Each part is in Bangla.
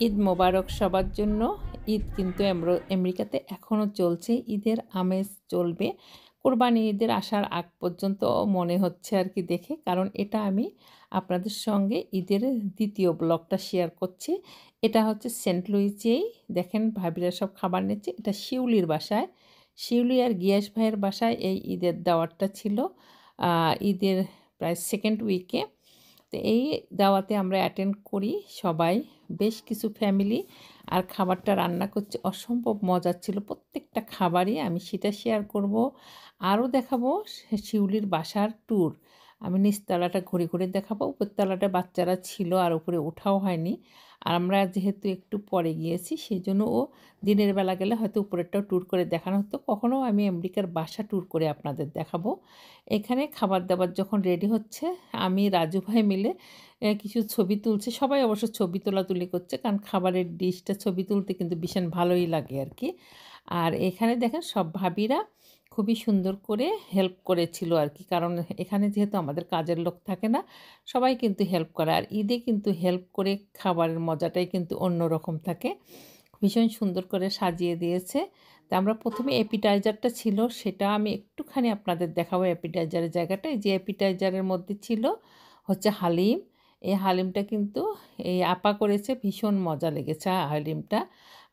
ঈদ মোবারক সবার জন্য। ঈদ কিন্তু আমেরিকাতে এখনও চলছে, ঈদের আমেজ চলবে কোরবানি ঈদের আসার আগ পর্যন্ত মনে হচ্ছে আর কি দেখে। কারণ এটা আমি আপনাদের সঙ্গে ঈদের দ্বিতীয় ব্লগটা শেয়ার করছি। এটা হচ্ছে সেন্ট লুইসেই, দেখেন ভাবিরা সব খাবার নিচ্ছে। এটা শিউলির বাসায়, শিউলি আর গিয়াস ভাইয়ের বাসায় এই ঈদের দাওয়াতটা ছিল ঈদের প্রায় সেকেন্ড উইকে। তো এই দাওয়াতে আমরা অ্যাটেন্ড করি সবাই, বেশ কিছু ফ্যামিলি। আর খাবারটা রান্না করছে অসম্ভব মজার ছিল প্রত্যেকটা খাবারই, আমি সেটা শেয়ার করব। আরও দেখাবো শিউলির বাসার ট্যুর, আমি নিচতলাটা ঘুরে ঘুরে দেখাবো। উপরতলাটা বাচ্চারা ছিল আর উপরে ওঠাও হয়নি। আর আমরা যেহেতু একটু পরে গিয়েছি সেই জন্য ও দিনের বেলা গেলে হয়তো উপরেরটাও ট্যুর করে দেখানো হতো, কখনও আমি আমেরিকার বাসা ট্যুর করে আপনাদের দেখাবো। এখানে খাবার দাবার যখন রেডি হচ্ছে, আমি রাজু ভাই মিলে কিছু ছবি তুলছে। সবাই অবশ্য ছবি তোলাতুলি করছে, কারণ খাবারের ডিশটা ছবি তুলতে কিন্তু ভীষণ ভালোই লাগে আর কি। আর এখানে দেখেন সব ভাবিরা খুবই সুন্দর করে হেল্প করেছিল আর কি, কারণ এখানে যেহেতু আমাদের কাজের লোক থাকে না, সবাই কিন্তু হেল্প করে। আর ঈদে কিন্তু হেল্প করে খাবারের মজাটাই কিন্তু অন্যরকম থাকে। ভীষণ সুন্দর করে সাজিয়ে দিয়েছে। তা আমরা প্রথমে অ্যাপিটাইজারটা ছিল সেটা আমি একটুখানি আপনাদের দেখাবো। অ্যাপিটাইজারের জায়গাটা, এই যে অ্যাপিটাইজারের মধ্যে ছিল হচ্ছে হালিম। এই হালিমটা কিন্তু এই আপা করেছে, ভীষণ মজা লেগেছে হালিমটা।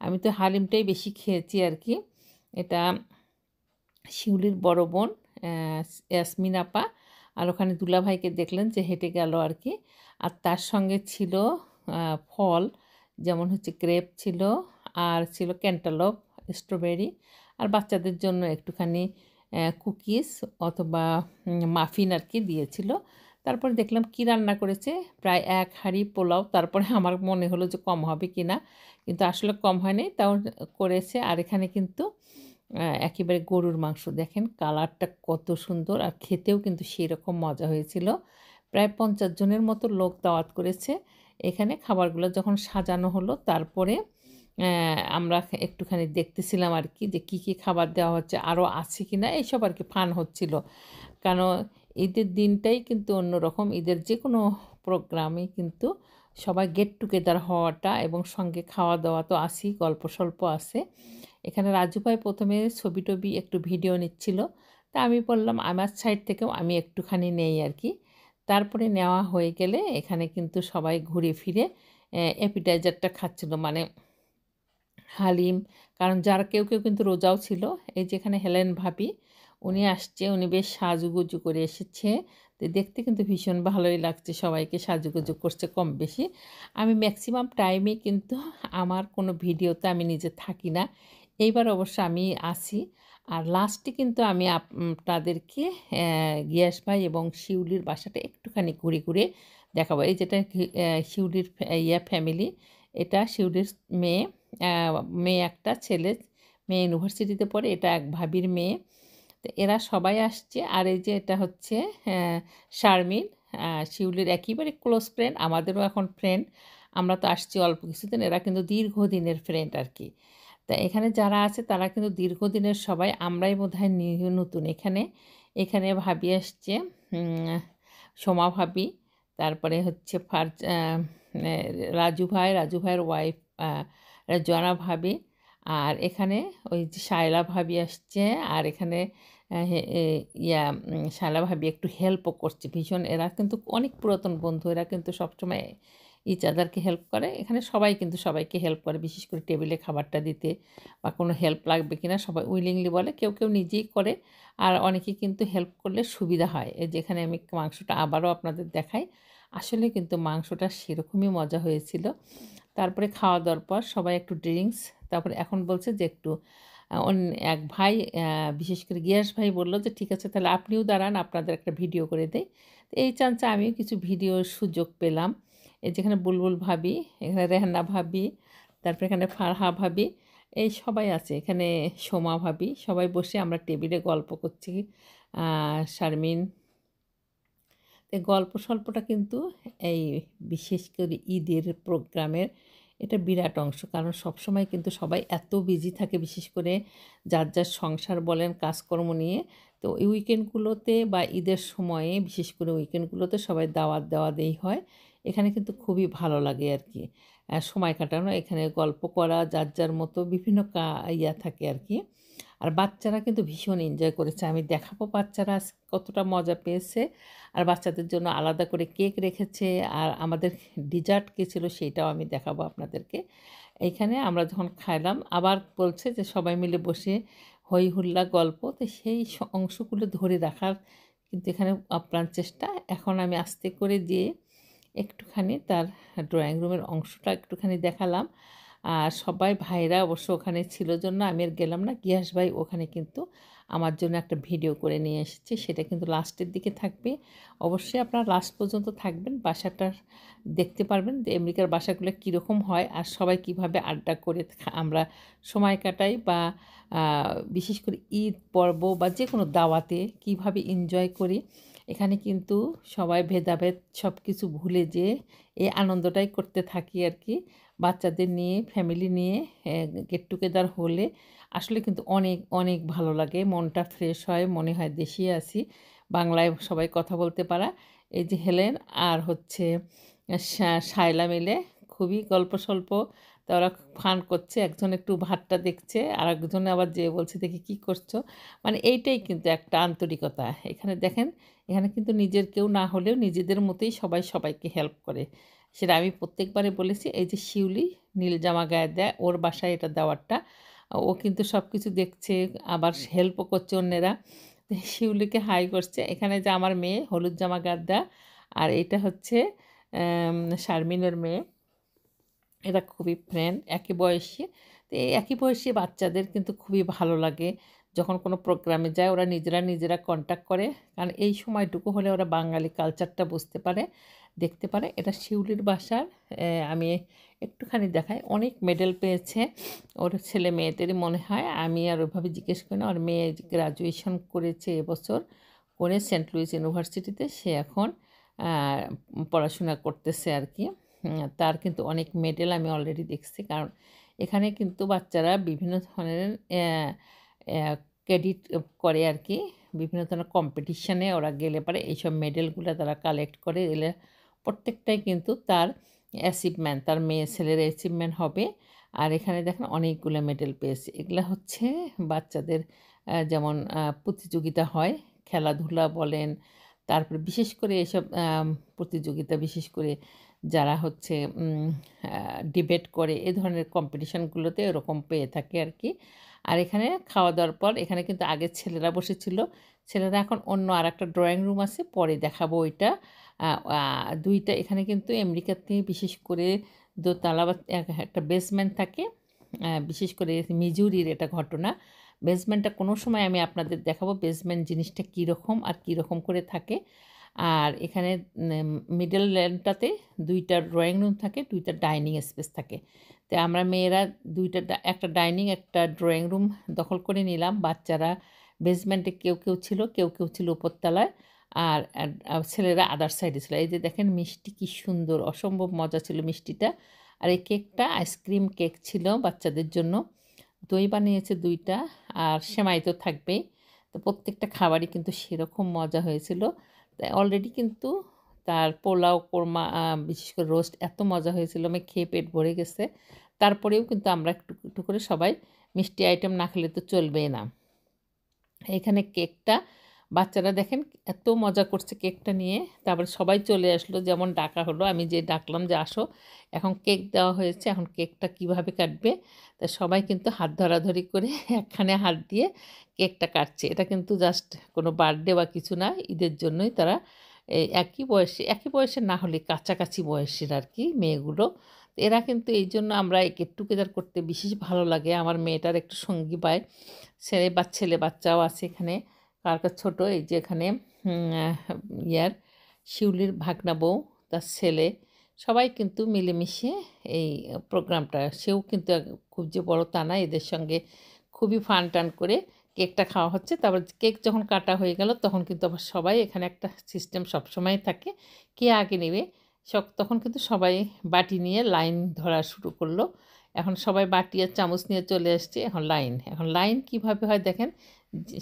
আমি তো হালিমটাই বেশি খেয়েছি আর কি। এটা শিউলির বড় বোন ইয়াসমিন আপা, আর ওখানে দুলাভাইকে দেখলেন যে হেঁটে গেল আর কি। আর তার সঙ্গে ছিল ফল, যেমন হচ্ছে গ্রেপ ছিল, আর ছিল ক্যান্টালপ, স্ট্রবেরি, আর বাচ্চাদের জন্য একটুখানি কুকিজ অথবা মাফিন আর কি দিয়েছিল। তারপরে দেখলাম কি রান্না করেছে, প্রায় এক হাঁড়ি পোলাও। তারপরে আমার মনে হলো যে কম হবে কি না, কিন্তু আসলে কম হয়নি, তাও করেছে। আর এখানে কিন্তু একেবারে গরুর মাংস, দেখেন কালারটা কত সুন্দর, আর খেতেও কিন্তু সেই রকম মজা হয়েছিল। প্রায় 50 জনের মতো লোক দাওয়াত করেছে। এখানে খাবারগুলো যখন সাজানো হলো, তারপরে আমরা একটুখানি দেখতেছিলাম আর কি যে কী কী খাবার দেওয়া হচ্ছে, আরও আছে কি না, এইসব আর কি ফান হচ্ছিল। কারণ ঈদের দিনটাই কিন্তু অন্যরকম, ঈদের যে কোনো প্রোগ্রামে কিন্তু সবাই গেট টুগেদার হওয়াটা, এবং সঙ্গে খাওয়া দাওয়া তো আছেই, গল্প স্বল্প আছে। এখানে রাজু ভাই প্রথমে ছবি টবি একটু ভিডিও নিচ্ছিল, তা আমি বললাম আমার সাইড থেকেও আমি একটুখানি নেই আর কি। তারপরে নেওয়া হয়ে গেলে এখানে কিন্তু সবাই ঘুরে ফিরে অ্যাপিটাইজারটা খাচ্ছিল, মানে হালিম। কারণ যারা কেউ কেউ কিন্তু রোজাও ছিল। এই যেখানে হেলেন ভাবি, উনি আসছে, উনি বেশ সাজুগুজু করে এসেছে। তো দেখতে কিন্তু ভীষণ ভালোই লাগছে, সবাইকে সাজুগুজু করছে কম বেশি। আমি ম্যাক্সিমাম টাইমে কিন্তু আমার কোনো ভিডিওতে আমি নিজে থাকি না, এইবার অবশ্য আমি আসি। আর লাস্টে কিন্তু আমি আপনাদেরকে গিয়াস ভাই এবং শিউলির বাসাটা একটুখানি ঘুরে ঘুরে দেখাবো। এই যেটা শিউলির ফ্যামিলি, এটা শিউলির মেয়ে, মেয়ে একটা, ছেলে মেয়ে ইউনিভার্সিটিতে পড়ে, এটা এক ভাবির মেয়ে। তো এরা সবাই আসছে। আর এই যে এটা হচ্ছে শারমিন, শিউলির একেবারে ক্লোজ ফ্রেন্ড, আমাদেরও এখন ফ্রেন্ড। আমরা তো আসছি অল্প কিছুদিন, এরা কিন্তু দীর্ঘদিনের ফ্রেন্ড আর কি। তা এখানে যারা আছে তারা কিন্তু দীর্ঘদিনের সবাই, আমরাই বোধহয় নতুন এখানে। এখানে ভাবি আসছে, সোমা ভাবি, তারপরে হচ্ছে রাজু ভাই, রাজু ভাইয়ের ওয়াইফ জনা ভাবি, আর এখানে ওই যে শায়লা ভাবি আসছে। আর এখানে শায়লা ভাবি একটু হেল্পও করছে ভীষণ। এরা কিন্তু অনেক পুরাতন বন্ধু, এরা কিন্তু সবসময় ইচ আদারকে হেল্প করে। এখানে সবাই কিন্তু সবাইকে হেল্প করে, বিশেষ করে টেবিলে খাবারটা দিতে বা কোনো হেল্প লাগবে কিনা সবাই উইলিংলি বলে, কেউ কেউ নিজেই করে। আর অনেকে কিন্তু হেল্প করলে সুবিধা হয়। এই যেখানে আমি মাংসটা আবারও আপনাদের দেখাই, আসলে কিন্তু মাংসটা সেরকমই মজা হয়েছিল। তারপরে খাওয়া দাওয়ার পর সবাই একটু ড্রিঙ্কস, তারপরে এখন বলছে যে একটু এক ভাই, বিশেষ করে গিয়াস ভাই বলল যে ঠিক আছে তাহলে আপনিও দাঁড়ান, আপনাদের একটা ভিডিও করে দেয়। তো এই চান্সে আমিও কিছু ভিডিওর সুযোগ পেলাম। এই যেখানে বুলবুল ভাবি, এখানে রেহানা ভাবি, তারপরে এখানে ফারহা ভাবি, এই সবাই আছে, এখানে সোমা ভাবি, সবাই বসে আমরা টেবিলে গল্প করছি। শারমিন, এই গল্প স্বল্পটা কিন্তু এই বিশেষ করে ঈদের প্রোগ্রামের এটা বিরাট অংশ। কারণ সবসময় কিন্তু সবাই এত বিজি থাকে, বিশেষ করে যার যার সংসার বলেন কাজকর্ম নিয়ে। তো এই উইকেন্ডগুলোতে বা ঈদের সময়ে, বিশেষ করে উইকেন্ডগুলোতে সবাই দাওয়াত দেওয়া দেই হয়। এখানে কিন্তু খুবই ভালো লাগে আর কি। সময় কাটানো, এখানে গল্প করা, যার যার মতো বিভিন্ন ইয়া থাকে আর কি। আর বাচ্চারা কিন্তু ভীষণ এনজয় করেছে। আমি দেখাবো বাচ্চারা আজ কতটা মজা পেয়েছে। আর বাচ্চাদের জন্য আলাদা করে কেক রেখেছে। আর আমাদের ডিজার্ট কী ছিল সেটাও আমি দেখাবো আপনাদেরকে। এইখানে আমরা যখন খাইলাম আবার বলছে যে সবাই মিলে বসে হই হুল্লা গল্প, তো সেই অংশগুলো ধরে রাখার কিন্তু এখানে আপ্রাণ চেষ্টা। এখন আমি আস্তে করে যেয়ে একটুখানি তার ড্রয়িং রুমের অংশটা একটুখানি দেখালাম। আর সবাই ভাইরা অবশ্য ওখানে ছিল জন্য আমি আর গেলাম না। গিয়াস ভাই ওখানে কিন্তু আমার জন্য একটা ভিডিও করে নিয়ে এসেছে, সেটা কিন্তু লাস্টের দিকে থাকবে। অবশ্যই আপনারা লাস্ট পর্যন্ত থাকবেন, বাসাটা দেখতে পারবেন যে আমেরিকার বাসাগুলো কীরকম হয় আর সবাই কিভাবে আড্ডা করে আমরা সময় কাটাই, বা বিশেষ করে ঈদ পর্ব বা যে কোনো দাওয়াতে কিভাবে এনজয় করি। এখানে কিন্তু সবাই ভেদাভেদ সব কিছু ভুলে যেয়ে এই আনন্দটাই করতে থাকি আর কি। বাচ্চাদের নিয়ে, ফ্যামিলি নিয়ে গেট টুগেদার হলে আসলে কিন্তু অনেক অনেক ভালো লাগে, মনটা ফ্রেশ হয়, মনে হয় দেশে আছি, বাংলায় সবাই কথা বলতে পারা। এই যে হেলেন আর হচ্ছে শায়লা মিলে খুবই গল্প স্বল্প, তা ওরা ফান করছে, একজন একটু ভাতটা দেখছে আর একজন আবার যে বলছে দেখি কী করছো, মানে এইটাই কিন্তু একটা আন্তরিকতা। এখানে দেখেন, এখানে কিন্তু নিজের কেউ না হলেও নিজেদের মতোই সবাই সবাইকে হেল্প করে। সেটা আমি প্রত্যেকবারে বলেছি। এই যে শিউলি নীল জামা গায়ে দেয়, ওর বাসায় এটা দেওয়ারটা, ও কিন্তু সব কিছু দেখছে, আবার হেল্পও করছে অন্যেরা। শিউলিকে হাই করছে। এখানে যে আমার মেয়ে হলুদ জামা গায়ে দেয়, আর এটা হচ্ছে শারমিনের মেয়ে, এরা খুবই ফ্রেন্ড, একই বয়সী। তো এই একই বয়সী বাচ্চাদের কিন্তু খুবই ভালো লাগে যখন কোনো প্রোগ্রামে যায়, ওরা নিজেরা নিজেরা কন্ট্যাক্ট করে, কারণ এই সময়টুকু হলে ওরা বাঙালি কালচারটা বুঝতে পারে, দেখতে পারে। এটা শিউলির বাসার, আমি একটুখানি দেখাই, অনেক মেডেল পেয়েছে ওর ছেলে মেয়েদেরই মনে হয়, আমি আর ওইভাবে জিজ্ঞেস করি না। ওর মেয়ে গ্রাজুয়েশন করেছে এবছর, করে সেন্ট লুইস ইউনিভার্সিটিতে, সে এখন পড়াশোনা করতেছে আর কি। তার কিন্তু অনেক মেডেল আমি অলরেডি দেখছি, কারণ এখানে কিন্তু বাচ্চারা বিভিন্ন ধরনের ক্রেডিট করে আর কি, বিভিন্ন ধরনের কম্পিটিশানে ওরা গেলে পারে এইসব মেডেলগুলো তারা কালেক্ট করে এলে প্রত্যেকটাই কিন্তু তার অ্যাচিভমেন্ট, তার মেয়ে ছেলের অ্যাচিভমেন্ট হবে। আর এখানে দেখেন অনেকগুলো মেডেল পেয়েছে। এগুলো হচ্ছে বাচ্চাদের যেমন প্রতিযোগিতা হয়, খেলাধুলা বলেন, তারপরে বিশেষ করে এসব প্রতিযোগিতা, বিশেষ করে যারা হচ্ছে ডিবেট করে, এ ধরনের কম্পিটিশানগুলোতে এরকম পেয়ে থাকে আর কি। আর এখানে খাওয়া দাওয়ার পর এখানে কিন্তু আগে ছেলেরা বসেছিল, ছেলেরা এখন অন্য আর একটা ড্রয়িং রুম আছে, পরে দেখাবো ওইটা। দুইটা এখানে কিন্তু আমেরিকাতে বিশেষ করে দোতলা বা একটা বেসমেন্ট থাকে, বিশেষ করে মিজুরির এটা ঘটনা। বেসমেন্টটা কোনো সময় আমি আপনাদের দেখাবো বেসমেন্ট জিনিসটা কীরকম আর কীরকম করে থাকে। আর এখানে মিডল ল্যান্ডটাতে দুইটা ড্রয়িং রুম থাকে, দুইটা ডাইনিং স্পেস থাকে। তো আমরা মেয়েরা একটা ডাইনিং একটা ড্রয়িং রুম দখল করে নিলাম। বাচ্চারা বেসমেন্টে কেউ কেউ ছিল, কেউ কেউ ছিল উপরতলায়, আর ছেলেরা আদার সাইডে ছিল। এই যে দেখেন মিষ্টি কী সুন্দর, অসম্ভব মজা ছিল মিষ্টিটা। আর এই কেকটা আইসক্রিম কেক ছিল বাচ্চাদের জন্য, দই বানিয়েছে দুইটা, আর সেমাই তো থাকবেই। তো প্রত্যেকটা খাবারই কিন্তু সেরকম মজা হয়েছিল। তাই অলরেডি কিন্তু তার পোলাও, কোরমা, বিশেষ করে রোস্ট এত মজা হয়েছিল, আমি খেয়ে পেট ভরে গেছে। তারপরেও কিন্তু আমরা একটু একটু করে সবাই মিষ্টি আইটেম না খেলে তো চলবেই না। এখানে কেকটা বাচ্চারা দেখেন এত মজা করছে কেকটা নিয়ে। তারপরে সবাই চলে আসলো, যেমন ডাকা হলো, আমি যে ডাকলাম যে আসো, এখন কেক দেওয়া হয়েছে, এখন কেকটা কিভাবে কাটবে। তা সবাই কিন্তু হাত ধরাধরি করে একখানে হাত দিয়ে কেকটা কাটছে। এটা কিন্তু জাস্ট কোনো বার্থডে বা কিছু না, ঈদের জন্যই তারা এই একই বয়সে না হলে কাছাকাছি বয়সের আর কি মেয়েগুলো। এরা কিন্তু এই জন্য আমরা এই গেট টুগেদার করতে বিশেষ ভালো লাগে। আমার মেয়েটার একটু সঙ্গী পায়, ছেলে বাচ্চাও আছে এখানে, কার কার ছোটো, এই যে এখানে ইয়ার শিউলির ভাগনা বউ, তার ছেলে, সবাই কিন্তু মিলেমিশে এই প্রোগ্রামটা, সেও কিন্তু খুব যে বড় তা না, এদের সঙ্গে খুবই ফান টান করে কেকটা খাওয়া হচ্ছে। তারপর কেক যখন কাটা হয়ে গেল তখন কিন্তু আবার সবাই, এখানে একটা সিস্টেম সবসময় থাকে, কে আগে নেবে, তখন কিন্তু সবাই বাটি নিয়ে লাইন ধরা শুরু করলো। এখন সবাই বাটি আর চামচ নিয়ে চলে আসছে, এখন লাইন কিভাবে হয় দেখেন,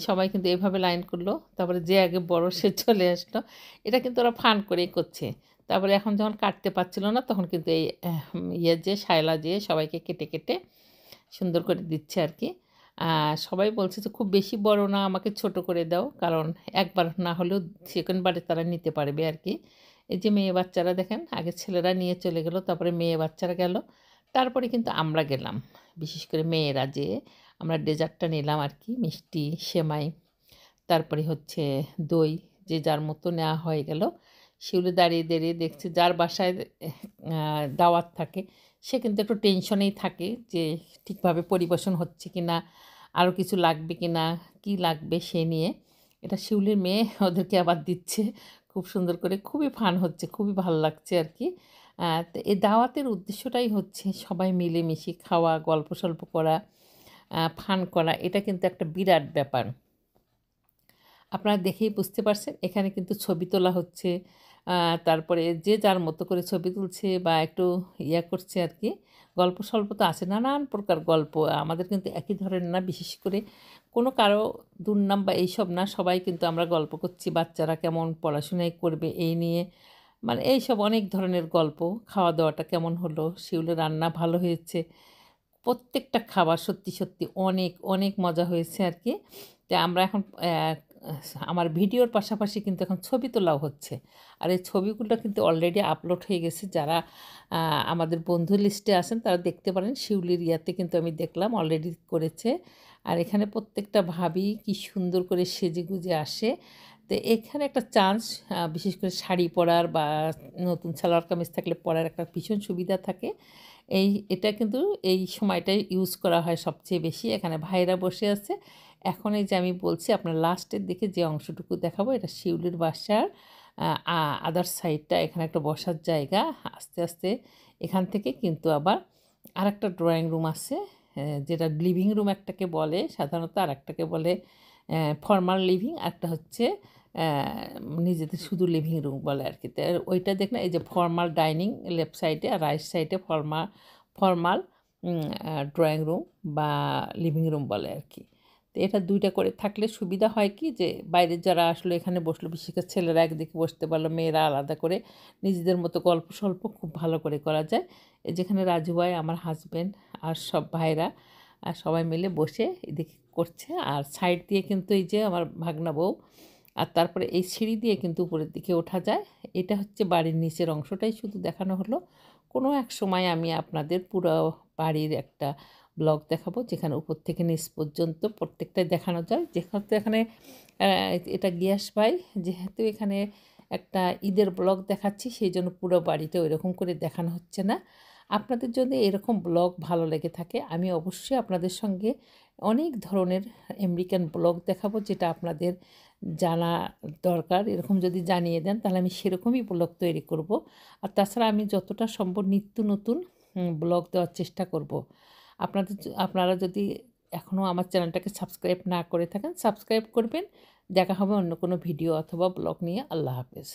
সবাই কিন্তু এভাবে লাইন করলো, তারপরে যে আগে বড় সে চলে আসলো। এটা কিন্তু ওরা ফান করেই করছে। তারপরে এখন যখন কাটতে পারছিল না তখন কিন্তু এই যে শায়লা যে সবাইকে কেটে কেটে সুন্দর করে দিচ্ছে আর কি। সবাই বলছে যে খুব বেশি বড় না, আমাকে ছোট করে দাও, কারণ একবার না হলেও সেকেন্ড বারে তারা নিতে পারবে আর কি। এই যে মেয়ে বাচ্চারা দেখেন, আগে ছেলেরা নিয়ে চলে গেল, তারপরে মেয়ে বাচ্চারা গেল, তারপরে কিন্তু আমরা গেলাম, বিশেষ করে মেয়েরা যে আমরা ডেজার্টটা নিলাম আর কি, মিষ্টি, সেমাই, তারপরে হচ্ছে দই, যে যার মতো নেওয়া হয়ে গেল। শিউলি দাঁড়িয়ে দাঁড়িয়ে দেখছে, যার বাসায় দাওয়াত থাকে সে কিন্তু একটু টেনশনেই থাকে যে ঠিকভাবে পরিবেশন হচ্ছে কি না, আরও কিছু লাগবে কি না, কী লাগবে সে নিয়ে। এটা শিউলির মেয়ে ওদেরকে আবার দিচ্ছে খুব সুন্দর করে, খুবই ফান হচ্ছে, খুবই ভালো লাগছে আর কি। তো এই দাওয়াতের উদ্দেশ্যটাই হচ্ছে সবাই মিলেমিশে খাওয়া, গল্প সল্প করা, ফান করা, এটা কিন্তু একটা বিরাট ব্যাপার। আপনারা দেখেই বুঝতে পারছেন, এখানে কিন্তু ছবি তোলা হচ্ছে, তারপরে যে যার মতো করে ছবি তুলছে বা একটু করছে আর কি। গল্প স্বল্প তো আছে, নানান প্রকার গল্প, আমাদের কিন্তু একই ধরনের না, বিশেষ করে কোনো কারো দুর্নাম বা এইসব না, সবাই কিন্তু আমরা গল্প করছি বাচ্চারা কেমন পড়াশোনায় করবে এই নিয়ে, মানে এইসব অনেক ধরনের গল্প। খাওয়া দাওয়াটা কেমন হলো, শিউলের রান্না ভালো হয়েছে, প্রত্যেকটা খাবার সত্যি সত্যি অনেক অনেক মজা হয়েছে আর কি। তো আমরা এখন আমার ভিডিওর পাশাপাশি কিন্তু এখন ছবি তোলাও হচ্ছে, আর এই ছবিগুলো কিন্তু অলরেডি আপলোড হয়ে গেছে। যারা আমাদের বন্ধু লিস্টে আছেন তারা দেখতে পারেন, শিউলির ইয়াতে কিন্তু আমি দেখলাম অলরেডি করেছে। আর এখানে প্রত্যেকটা ভাবি কি সুন্দর করে সেজে গুজে আসে। তো এখানে একটা চান্স, বিশেষ করে শাড়ি পরার বা নতুন সালোয়ার কামিজ থাকলে পরার একটা ভীষণ সুবিধা থাকে। এটা কিন্তু এই সময়টাই ইউজ করা হয় সবচেয়ে বেশি। এখানে ভাইরা বসে আছে। এখন এই যে আমি বলছি, আপনার লাস্টের দিকে যে অংশটুকু দেখাবো, এটা শিউলির বাসার আদার সাইডটা, এখানে একটা বসার জায়গা। আস্তে আস্তে এখান থেকে কিন্তু আবার আরেকটা ড্রয়িং রুম আছে, যেটা লিভিং রুম একটাকে বলে সাধারণত, আর একটাকে বলে ফর্মাল লিভিং, একটা হচ্ছে নিজেদের শুধু লিভিং রুম বলে আর কি। তো ওইটা দেখ না, এই যে ফর্মাল ডাইনিং লেফট সাইডে, আর রাইট সাইডে ফর্মাল ড্রয়িং রুম বা লিভিং রুম বলে আর কি। তো এটা দুইটা করে থাকলে সুবিধা হয় কি, যে বাইরের যারা আসলে এখানে বসলো, বিশেষ করে ছেলেরা একদিকে বসতে পারলো, মেয়েরা আলাদা করে নিজেদের মতো গল্প স্বল্প খুব ভালো করে করা যায়। যেখানে রাজু ভাই, আমার হাজব্যান্ড আর সব ভাইরা আর সবাই মিলে বসে এদিকে করছে, আর সাইড দিয়ে কিন্তু এই যে আমার ভাগনা বউ, আর তারপরে এই সিঁড়ি দিয়ে কিন্তু উপরের দিকে ওঠা যায়। এটা হচ্ছে বাড়ির নিচের অংশটাই শুধু দেখানো হলো। কোনো এক সময় আমি আপনাদের পুরো বাড়ির একটা ব্লগ দেখাবো, যেখানে উপর থেকে নিচ পর্যন্ত প্রত্যেকটাই দেখানো যায়। যেহেতু এখানে এটা গ্যাস ভাই, যেহেতু এখানে একটা ঈদের ব্লগ দেখাচ্ছি, সেই জন্য পুরো বাড়িতে ওইরকম করে দেখানো হচ্ছে না। আপনাদের যদি এরকম ব্লগ ভালো লেগে থাকে, আমি অবশ্যই আপনাদের সঙ্গে অনেক ধরনের আমেরিকান ব্লগ দেখাবো, যেটা আপনাদের জানা দরকার। এরকম যদি জানিয়ে দেন তাহলে আমি সেরকমই ব্লগ তৈরি করব। আর তাছাড়া আমি যতটা সম্ভব নিত্য নতুন ব্লগ দেওয়ার চেষ্টা করব। আপনারা যদি এখনও আমার চ্যানেলটাকে সাবস্ক্রাইব না করে থাকেন, সাবস্ক্রাইব করবেন। দেখা হবে অন্য কোনো ভিডিও অথবা ব্লগ নিয়ে। আল্লাহ হাফেজ।